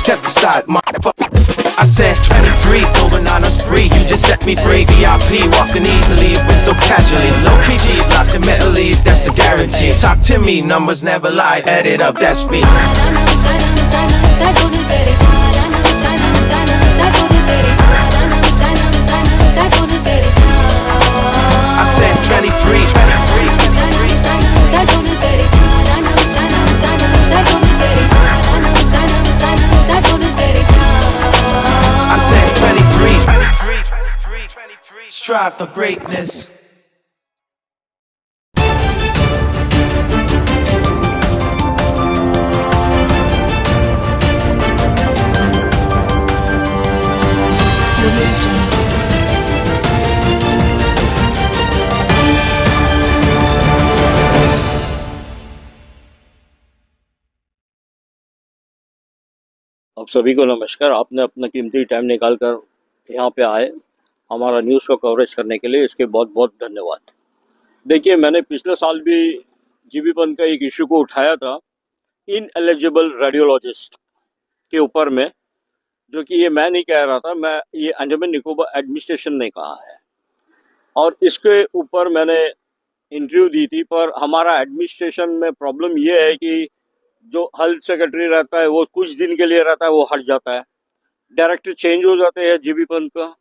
step aside, motherfucker. I said 23, going on a spree. You just set me free. VIP, walking easily, went so casually. Low PG, locked in mentally, that's a guarantee. Talk to me, numbers never lie. Add it up, that's me. I said 23. I said 23. Strive for greatness. आप सभी को नमस्कार। आपने अपना कीमती time निकाल कर यहाँ पे आए हमारा न्यूज़ को कवरेज करने के लिए, इसके बहुत बहुत धन्यवाद। देखिए, मैंने पिछले साल भी जीबी पंत का एक इशू को उठाया था, इन एलिजिबल रेडियोलॉजिस्ट के ऊपर में, जो कि ये मैं नहीं कह रहा था, मैं ये अंडमान निकोबार एडमिनिस्ट्रेशन ने कहा है। और इसके ऊपर मैंने इंटरव्यू दी थी, पर हमारा एडमिनिस्ट्रेशन में प्रॉब्लम ये है कि जो हेल्थ सेक्रेटरी रहता है वो कुछ दिन के लिए रहता है, वो हट जाता है, डायरेक्टर चेंज हो जाते हैं जीबी पंत का,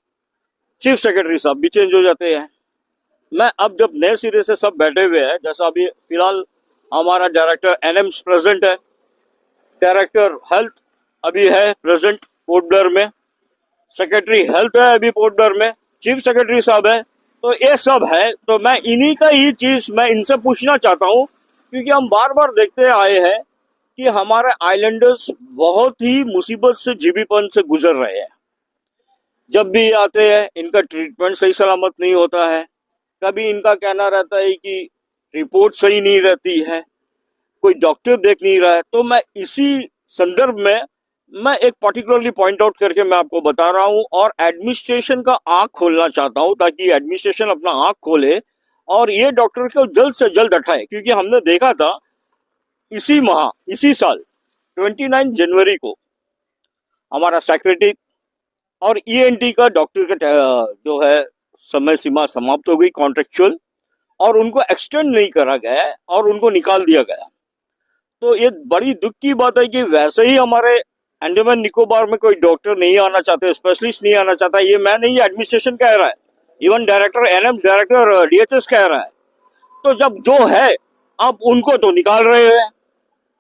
चीफ सेक्रेटरी साहब भी चेंज हो जाते हैं। मैं अब जब नए सिरे से सब बैठे हुए हैं, जैसा अभी फिलहाल हमारा डायरेक्टर एनएम्स प्रेजेंट है, डायरेक्टर हेल्थ अभी है प्रेजेंट पोर्ट ब्लेयर में, सेक्रेटरी हेल्थ है अभी पोर्ट ब्लेयर में, चीफ सेक्रेटरी साहब है, तो ये सब है। तो मैं इन्हीं का ही चीज मैं इनसे पूछना चाहता हूँ, क्योंकि हम बार बार देखते आए हैं कि हमारे आइलैंडर्स बहुत ही मुसीबत से जीबी पंत से गुजर रहे हैं। जब भी आते हैं इनका ट्रीटमेंट सही सलामत नहीं होता है, कभी इनका कहना रहता है कि रिपोर्ट सही नहीं रहती है, कोई डॉक्टर देख नहीं रहा है। तो मैं इसी संदर्भ में मैं एक पर्टिकुलरली पॉइंट आउट करके मैं आपको बता रहा हूं और एडमिनिस्ट्रेशन का आंख खोलना चाहता हूं, ताकि एडमिनिस्ट्रेशन अपना आंख खोले और ये डॉक्टर को जल्द से जल्द हटाए। क्योंकि हमने देखा था इसी साल 29 जनवरी को हमारा सेक्रेटरी और ईएनटी का डॉक्टर का जो है समय सीमा समाप्त हो गई कॉन्ट्रेक्चुअल, और उनको एक्सटेंड नहीं करा गया और उनको निकाल दिया गया। तो ये बड़ी दुख की बात है कि वैसे ही हमारे अंडमान निकोबार में कोई डॉक्टर नहीं आना चाहते, स्पेशलिस्ट नहीं आना चाहता। ये मैं नहीं, एडमिनिस्ट्रेशन कह रहा है, इवन डायरेक्टर एनएम्स डायरेक्टर डीएचएस कह रहा है। तो जब जो है आप उनको तो निकाल रहे हैं,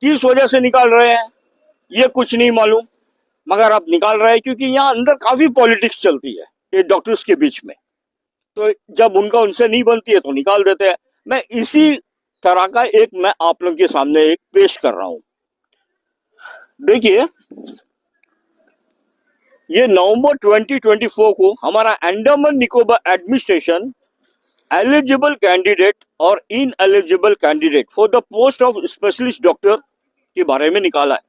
किस वजह से निकाल रहे हैं ये कुछ नहीं मालूम, मगर आप निकाल रहे हैं क्योंकि यहाँ अंदर काफी पॉलिटिक्स चलती है ये डॉक्टर्स के बीच में। तो जब उनका उनसे नहीं बनती है तो निकाल देते हैं। मैं इसी तरह का एक मैं आप लोगों के सामने एक पेश कर रहा हूं। देखिए, ये नवंबर 2024 को हमारा Andaman Nicobar administration eligible candidate और ineligible candidate for the post of specialist doctor के बारे में निकाला है।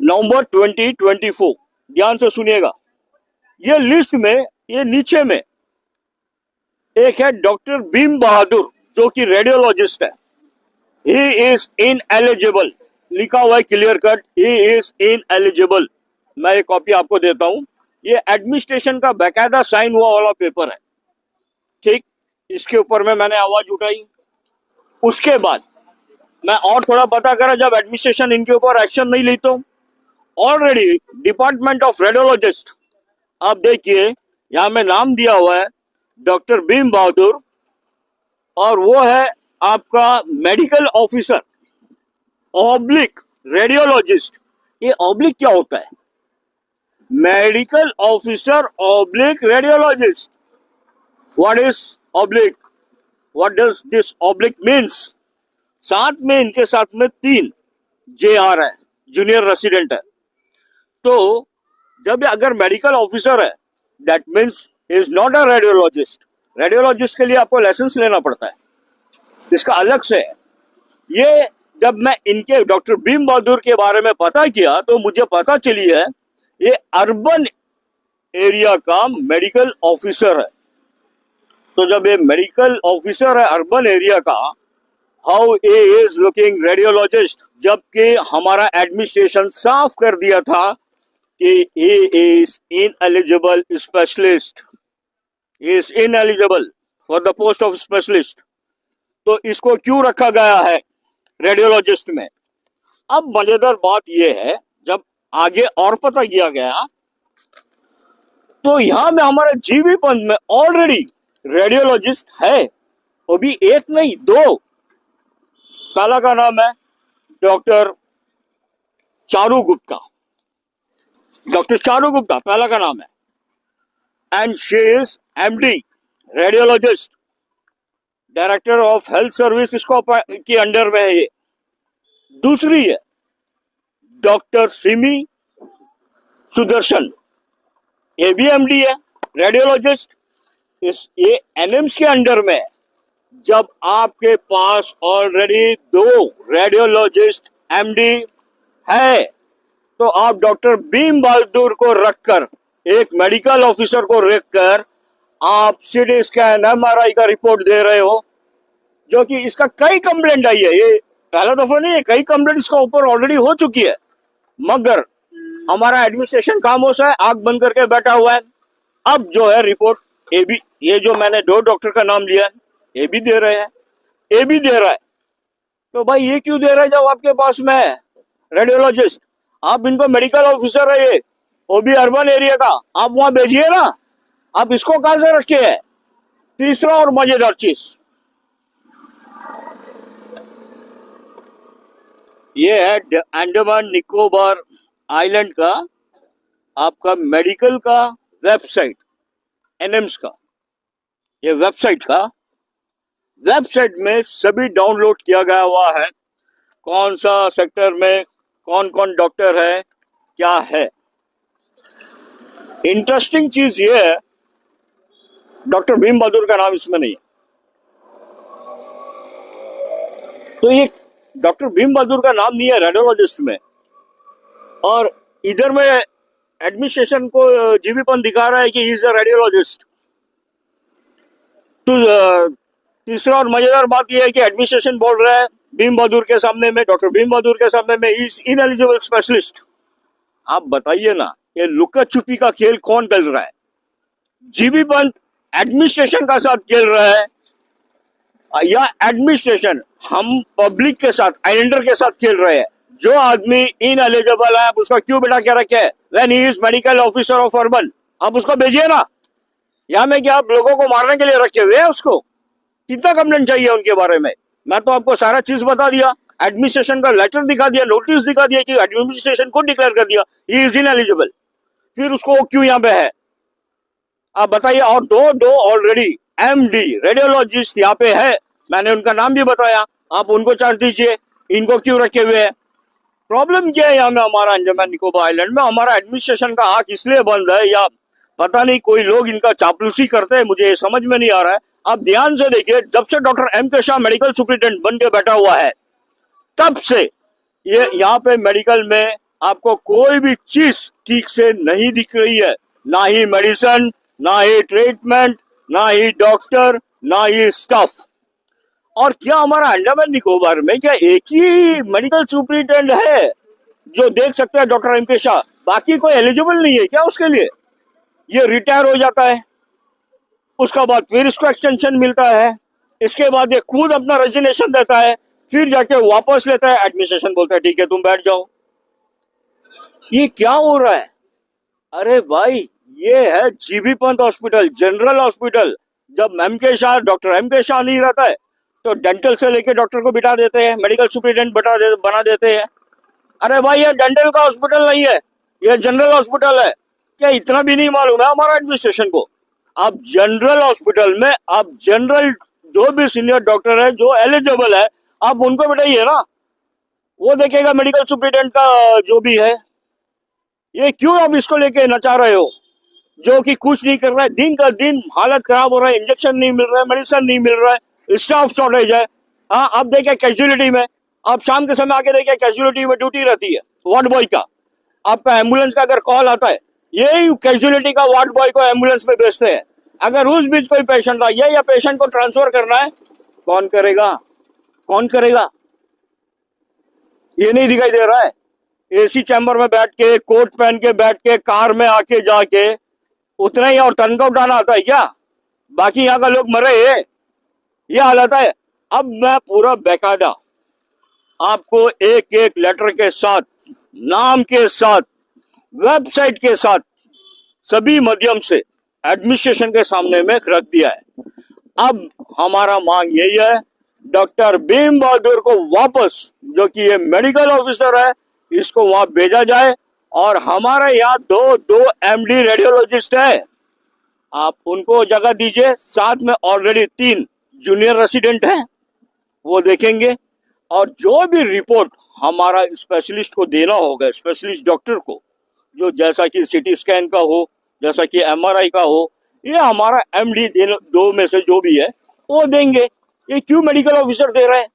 नवंबर 2024, ध्यान से सुनिएगा। ये लिस्ट में ये नीचे में एक है डॉक्टर भीम बहादुर, जो कि रेडियोलॉजिस्ट है। ही इज इन एलिजिबल, लिखा हुआ है clear cut, he is in eligible. मैं एक कॉपी आपको देता हूं, ये एडमिनिस्ट्रेशन का बाकायदा साइन हुआ वाला पेपर है। ठीक, इसके ऊपर में मैंने आवाज उठाई। उसके बाद मैं और थोड़ा पता करा, जब एडमिनिस्ट्रेशन इनके ऊपर एक्शन नहीं ली तो ऑलरेडी डिपार्टमेंट ऑफ रेडियोलॉजिस्ट, आप देखिए यहां में नाम दिया हुआ है डॉक्टर भीम बहादुर, और वो है आपका मेडिकल ऑफिसर ऑब्लिक रेडियोलॉजिस्ट। ये ऑब्लिक क्या होता है? Medical officer oblique radiologist. What is oblique? What does this oblique means? साथ में इनके साथ में 3 JR है, जूनियर रेसिडेंट है। तो जब अगर मेडिकल ऑफिसर है, that means is not a radiologist. Radiologist के लिए आपको लाइसेंस लेना पड़ता है, इसका अलग से है। ये जब मैं इनके डॉक्टर भीम बहादुर के बारे में पता किया तो मुझे पता चली है ये अर्बन एरिया का मेडिकल ऑफिसर है। तो जब ये मेडिकल ऑफिसर है अर्बन एरिया का, how he is looking radiologist, जबकि हमारा एडमिनिस्ट्रेशन साफ कर दिया था कि he is ineligible specialist, he is ineligible for the post of specialist। तो इसको क्यों रखा गया है रेडियोलॉजिस्ट में? अब मजेदार बात यह है, जब आगे और पता किया गया तो यहां में हमारे जीबी पंत में ऑलरेडी रेडियोलॉजिस्ट है, वो भी एक नहीं दो। पहला का नाम है डॉक्टर चारू गुप्ता, डॉक्टर चारू गुप्ता पहला का नाम है, and she is MD radiologist, director of health service इसको के अंडर में है ये। दूसरी है डॉक्टर सिमी सुदर्शन, ये भी एमडी है रेडियोलॉजिस्ट, इस ये एनएम्स के अंडर में है। जब आपके पास ऑलरेडी दो रेडियोलॉजिस्ट एमडी है तो आप डॉक्टर भीम बहादुर को रखकर, एक मेडिकल ऑफिसर को रखकर आप सीटी स्कैन एमआरआई का रिपोर्ट दे रहे हो, जो कि इसका कई कंप्लेंट आई है, ये पहला दफा नहीं है, कई कंप्लेंट इसका ऊपर ऑलरेडी हो चुकी है, मगर हमारा एडमिनिस्ट्रेशन खामोश है, आंख बंद करके बैठा हुआ है। अब जो है रिपोर्ट ये भी, ये जो मैंने दो डॉक्टर का नाम लिया है ये भी दे रहे हैं, ये भी दे रहा है। तो भाई ये क्यों दे रहा है जब आपके पास में है रेडियोलॉजिस्ट? आप इनको मेडिकल ऑफिसर है ये, वो भी अर्बन एरिया का, आप वहां भेजिए ना, आप इसको कहां से रखे है? तीसरा और मजेदार चीज ये है अंडमान निकोबार आइलैंड का आपका मेडिकल का वेबसाइट, एनएम्स का, ये वेबसाइट में सभी डाउनलोड किया गया हुआ है, कौन सा सेक्टर में कौन कौन डॉक्टर है, क्या है। इंटरेस्टिंग चीज ये है, डॉक्टर भीम बहादुर का नाम इसमें नहीं है। तो ये डॉक्टर भीम बहादुर का नाम नहीं है रेडियोलॉजिस्ट में, और इधर में एडमिनिस्ट्रेशन को जीबी पंत दिखा रहा है कि ही इज अ रेडियोलॉजिस्ट। तो तीसरा और मजेदार बात यह है कि एडमिनिस्ट्रेशन बोल रहा है भीम बहादुर के सामने में, डॉक्टर भीम बहादुर के सामने में इज इनएलिजिबल स्पेशलिस्ट। आप बताइए ना, ये लुका छुपी का खेल कौन खेल रहा है? जीबी पंत एडमिनिस्ट्रेशन का साथ खेल रहा है या एडमिनिस्ट्रेशन हम पब्लिक के साथ, आइलैंडर के साथ खेल रहे हैं? जो आदमी इनएलिजिबल है आप उसका क्यों बिठा के रखे है? When he is medical officer of urban, आप उसको भेजिए ना। यहाँ में क्या आप लोगों को मारने के लिए रखे हुए हैं उसको? कितना कंप्लेंट चाहिए उनके बारे में? मैं तो आपको सारा चीज बता दिया, एडमिनिस्ट्रेशन का लेटर दिखा दिया, नोटिस दिखा दिया कि एडमिनिस्ट्रेशन को डिक्लेयर कर दिया ही इज इनएलिजिबल, फिर उसको क्यों यहाँ पे है? आप बताइए। और दो ऑलरेडी एमडी रेडियोलॉजिस्ट यहाँ पे है, मैंने उनका नाम भी बताया, आप उनको चार्ज दीजिए, इनको क्यों रखे हुए हैं? प्रॉब्लम क्या है यहाँ में हमारा अंडमान निकोबार आइलैंड में? हमारा एडमिनिस्ट्रेशन का आंख इसलिए बंद है या पता नहीं कोई लोग इनका चापलूसी करते हैं, मुझे समझ में नहीं आ रहा है। आप ध्यान से देखिए, जब से डॉक्टर एम के शाह मेडिकल सुपरिटेंडेंट बन के बैठा हुआ है तब से ये यहाँ पे मेडिकल में आपको कोई भी चीज ठीक से नहीं दिख रही है, ना ही मेडिसिन, ना ही ट्रीटमेंट, ना ही डॉक्टर, ना ही स्टाफ। और क्या हमारा अंडमान निकोबार में क्या एक ही मेडिकल सुपरिटेंडेंट है जो देख सकते हैं डॉक्टर एम के शाह? बाकी कोई एलिजिबल नहीं है क्या उसके लिए? ये रिटायर हो जाता है, उसका बाद फिर इसको एक्सटेंशन मिलता है, इसके बाद ये खुद अपना रेजिग्नेशन देता है, फिर जाके वापस लेता है, एडमिनिस्ट्रेशन बोलता है ठीक है तुम बैठ जाओ। ये क्या हो रहा है? अरे भाई ये है GB Pant hospital, general hospital. जब एम के शाह, डॉक्टर एम के शाह नहीं रहता है तो डेंटल से लेके डॉक्टर को बिठा देते हैं, मेडिकल सुपरिटेंडेंट बना देते हैं। अरे भाई ये डेंटल का हॉस्पिटल नहीं है, ये जनरल हॉस्पिटल है। क्या इतना भी नहीं मालूम है हमारा एडमिनिस्ट्रेशन को? आप जनरल हॉस्पिटल में आप जनरल जो भी सीनियर डॉक्टर है जो एलिजिबल है आप उनको बिठाइए ना, वो देखेगा मेडिकल सुपरिटेंडेंट का जो भी है। ये क्यों आप इसको लेके नचा रहे हो जो कि कुछ नहीं कर रहा है? दिन का दिन हालत खराब हो रहा है, इंजेक्शन नहीं मिल रहा है, मेडिसिन नहीं मिल रहा है, स्टाफ शॉर्टेज है। हाँ आप देखे कैजुअलिटी में, आप शाम के समय आके देखे कैजुअलिटी में ड्यूटी रहती है वार्ड बॉय का, आपका एम्बुलेंस का अगर कॉल आता है यही कैजुअलिटी का वार्ड बॉय को एम्बुलेंस में भेजते हैं। अगर उस बीच कोई पेशेंट आ गया या पेशेंट को ट्रांसफर करना है, कौन करेगा? कौन करेगा? ये नहीं दिखाई दे रहा है? एसी चैम्बर में बैठ के, कोट पहन के बैठ के, कार में आके जाके उतना ही और टन का उठाना आता है क्या? बाकी यहाँ का लोग मरे हैं, ये हालत है। अब मैं पूरा बेकायदा आपको एक एक लेटर के साथ, नाम के साथ, वेबसाइट के साथ, सभी माध्यम से एडमिनिस्ट्रेशन के सामने में रख दिया है। अब हमारा मांग यही है, डॉक्टर भीम बहादुर को वापस, जो कि ये मेडिकल ऑफिसर है, इसको वहां भेजा जाए। और हमारे यहाँ दो एमडी रेडियोलॉजिस्ट है, आप उनको जगह दीजिए। साथ में ऑलरेडी 3 जूनियर रेसिडेंट हैं, वो देखेंगे। और जो भी रिपोर्ट हमारा स्पेशलिस्ट को देना होगा, स्पेशलिस्ट डॉक्टर को, जो जैसा कि सीटी स्कैन का हो, जैसा कि एमआरआई का हो, ये हमारा एमडी दो में से जो भी है वो देंगे। ये क्यों मेडिकल ऑफिसर दे रहा है,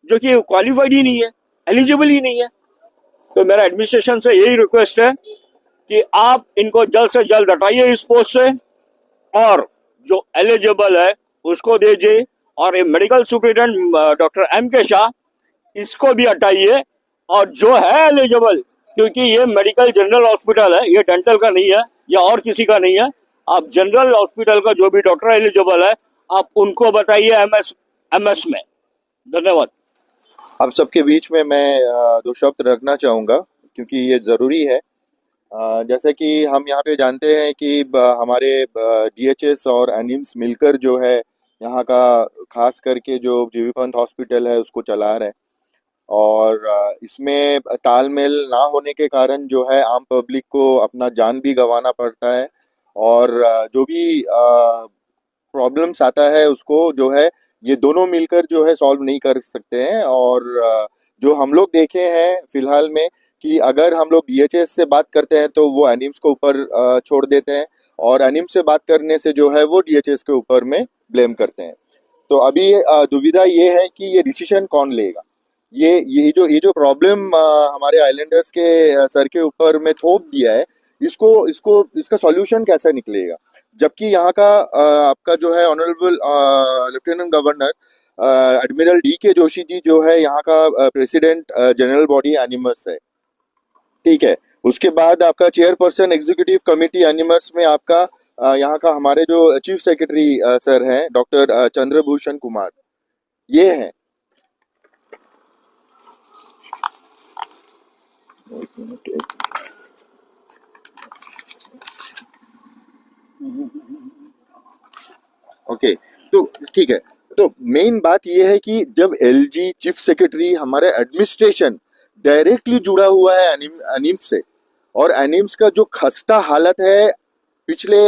जो कि क्वालिफाइड ही नहीं है, एलिजिबल ही नहीं है? तो मेरा एडमिनिस्ट्रेशन से यही रिक्वेस्ट है कि आप इनको जल्द से जल्द हटाइए इस पोस्ट से, और जो एलिजिबल है उसको दीजिए। और ये मेडिकल सुपरिटेंडेंट डॉक्टर एम के शाह, इसको भी हटाइए। और जो है एलिजिबल, क्योंकि ये मेडिकल जनरल हॉस्पिटल है, ये डेंटल का नहीं है या और किसी का नहीं है, आप जनरल हॉस्पिटल का जो भी डॉक्टर एलिजिबल है आप उनको बताइए एमएस में। धन्यवाद। आप सबके बीच में मैं 2 शब्द रखना चाहूँगा, क्योंकि ये ज़रूरी है। जैसे कि हम यहाँ पे जानते हैं कि हमारे डीएचएस और एनिम्स मिलकर जो है यहाँ का खास करके जो जीबी पंत हॉस्पिटल है उसको चला रहे हैं। और इसमें तालमेल ना होने के कारण जो है आम पब्लिक को अपना जान भी गंवाना पड़ता है, और जो भी प्रॉब्लम्स आता है उसको जो है ये दोनों मिलकर जो है सॉल्व नहीं कर सकते हैं। और जो हम लोग देखे हैं फिलहाल में कि अगर हम लोग डीएचएस से बात करते हैं तो वो एनिम्स को ऊपर छोड़ देते हैं, और एनिम्स से बात करने से जो है वो डीएचएस के ऊपर में ब्लेम करते हैं। तो अभी दुविधा ये है कि ये डिसीजन कौन लेगा। ये जो प्रॉब्लम हमारे आइलैंडर्स के सर के ऊपर में थोप दिया है, इसका सॉल्यूशन कैसे निकलेगा? जबकि यहाँ का आपका जो है honourable lieutenant governor admiral D K. Joshi ji जो है यहाँ का प्रेसिडेंट जनरल बॉडी एनिमस है, ठीक है। उसके बाद आपका चेयरपर्सन एग्जीक्यूटिव कमेटी एनिमस में आपका यहाँ का हमारे जो चीफ सेक्रेटरी सर हैं डॉक्टर चंद्रभूषण कुमार, ये हैं। ओके, तो ठीक है। तो मेन बात ये है कि जब एलजी चीफ सेक्रेटरी हमारे एडमिनिस्ट्रेशन डायरेक्टली जुड़ा हुआ है एनिम्स से, और एनिम्स का जो खस्ता हालत है पिछले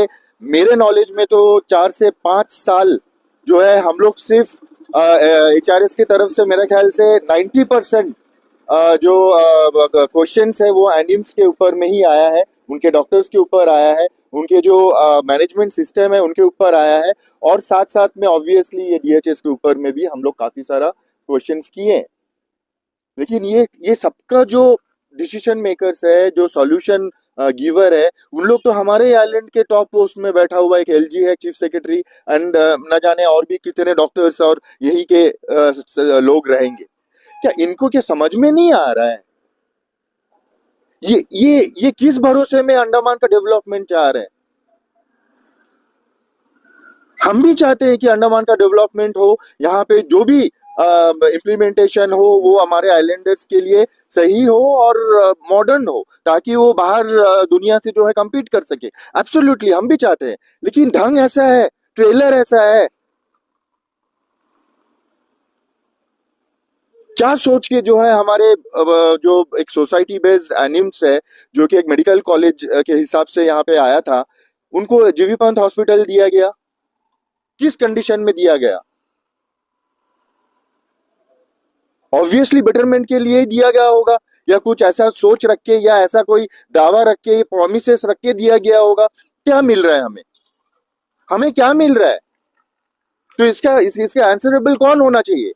मेरे नॉलेज में तो 4 से 5 साल जो है हम लोग सिर्फ एचआरएस की तरफ से मेरे ख्याल से 90% जो क्वेश्चंस है वो एनिम्स के ऊपर में ही आया है, उनके डॉक्टर्स के ऊपर आया है, उनके जो मैनेजमेंट सिस्टम है उनके ऊपर आया है, और साथ साथ में ऑब्वियसली ये डीएचएस के ऊपर में भी हम लोग काफी सारा क्वेश्चंस किए हैं। लेकिन ये सबका जो डिसीजन मेकर्स है, जो सॉल्यूशन गिवर है, उन लोग तो हमारे आइलैंड के टॉप पोस्ट में बैठा हुआ एक एलजी है चीफ सेक्रेटरी, एंड न जाने और भी कितने डॉक्टर्स और यही के लोग रहेंगे। क्या इनको क्या समझ में नहीं आ रहा है? ये किस भरोसे में अंडमान का डेवलपमेंट चाह रहे हैं? हम भी चाहते हैं कि अंडमान का डेवलपमेंट हो, यहाँ पे जो भी इम्प्लीमेंटेशन हो वो हमारे आइलैंडर्स के लिए सही हो और मॉडर्न हो, ताकि वो बाहर दुनिया से जो है कम्पीट कर सके। एब्सोल्युटली हम भी चाहते हैं, लेकिन ढंग ऐसा है, ट्रेलर ऐसा है। क्या सोच के जो है हमारे जो एक सोसाइटी बेस्ड एनिम्स है, जो कि एक मेडिकल कॉलेज के हिसाब से यहाँ पे आया था, उनको जीबी पंत हॉस्पिटल दिया गया? किस कंडीशन में दिया गया? ऑब्वियसली बेटरमेंट के लिए ही दिया गया होगा, या कुछ ऐसा सोच रख के या ऐसा कोई दावा रख के, प्रोमिसेस रख के दिया गया होगा। क्या मिल रहा है हमें क्या मिल रहा है? तो इसका आंसरेबल कौन होना चाहिए?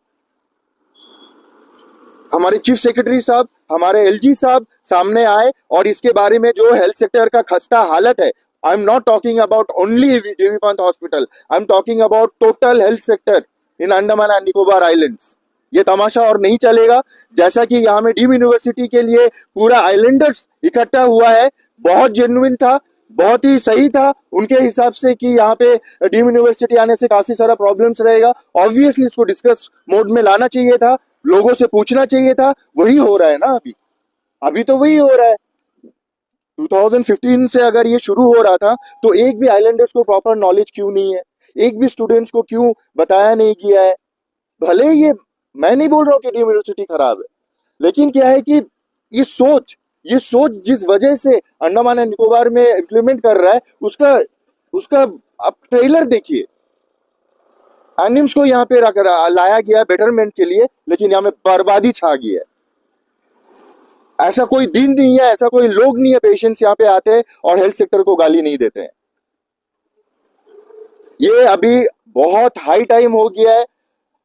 हमारे चीफ सेक्रेटरी साहब, हमारे एलजी साहब सामने आए और इसके बारे में जो हेल्थ सेक्टर का खस्ता हालत है, I am not talking about only GB Pant hospital, I am talking about total health sector in Andaman and Nicobar islands. ये तमाशा और नहीं चलेगा। जैसा कि यहाँ में डीम यूनिवर्सिटी के लिए पूरा आइलैंडर्स इकट्ठा हुआ है, बहुत जेन्युइन था, बहुत ही सही था उनके हिसाब से कि यहाँ पे डीम यूनिवर्सिटी आने से काफी सारा प्रॉब्लम्स रहेगा। ऑब्वियसली इसको डिस्कस मोड में लाना चाहिए था, लोगों से पूछना चाहिए था। वही हो रहा है ना अभी तो वही हो रहा है। 2015 से अगर ये शुरू हो रहा था तो एक भी आइलैंडर्स को प्रॉपर नॉलेज क्यों नहीं है, एक भी स्टूडेंट्स को क्यों बताया नहीं गया है। भले ये मैं नहीं बोल रहा हूँ कि डीम यूनिवर्सिटी खराब है, लेकिन क्या है कि ये सोच जिस वजह से अंडमान एंड निकोबार में इम्प्लीमेंट कर रहा है उसका आप ट्रेलर देखिए। एनिम्स को यहाँ पे लाया गया बेटरमेंट के लिए, लेकिन यहाँ में बर्बादी छा गई है। ऐसा कोई दिन नहीं है, ऐसा कोई लोग नहीं है पेशेंट्स यहाँ पे आते हैं और हेल्थ सेक्टर को गाली नहीं देते हैं। ये अभी बहुत हाई टाइम हो गया है।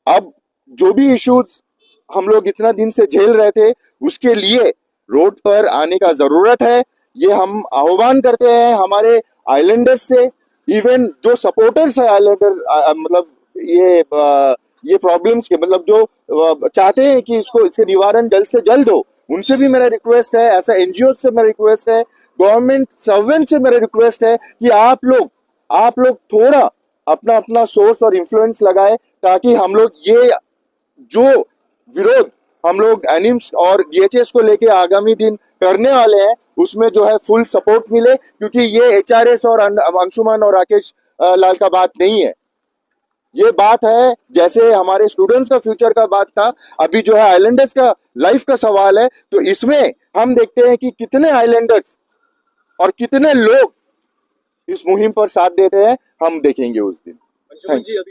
अब जो भी इश्यूज हम लोग इतना दिन से झेल रहे थे उसके लिए रोड पर आने का जरूरत है। ये हम आह्वान करते हैं हमारे आइलैंडर्स से, इवन जो सपोर्टर्स है आइलैंडर मतलब ये प्रॉब्लम्स के मतलब जो चाहते हैं कि इसके निवारण जल्द से जल्द हो, उनसे भी मेरा रिक्वेस्ट है, ऐसा एनजीओ से मेरा रिक्वेस्ट है, गवर्नमेंट सर्वेंट से मेरा रिक्वेस्ट है कि आप लोग थोड़ा अपना अपना सोर्स और इन्फ्लुएंस लगाए, ताकि हम लोग ये जो विरोध हम लोग एनिम्स और डीएचएस को लेके आगामी दिन करने वाले हैं उसमें जो है फुल सपोर्ट मिले। क्योंकि ये एचआरएस और अंशुमान और राकेश लाल का बात नहीं है, ये बात है जैसे हमारे स्टूडेंट्स का फ्यूचर का बात था, अभी जो है आइलैंडर्स का लाइफ का सवाल है। तो इसमें हम देखते हैं कि कितने आइलैंडर्स और कितने लोग इस मुहिम पर साथ देते हैं, हम देखेंगे उस दिन। Thank you.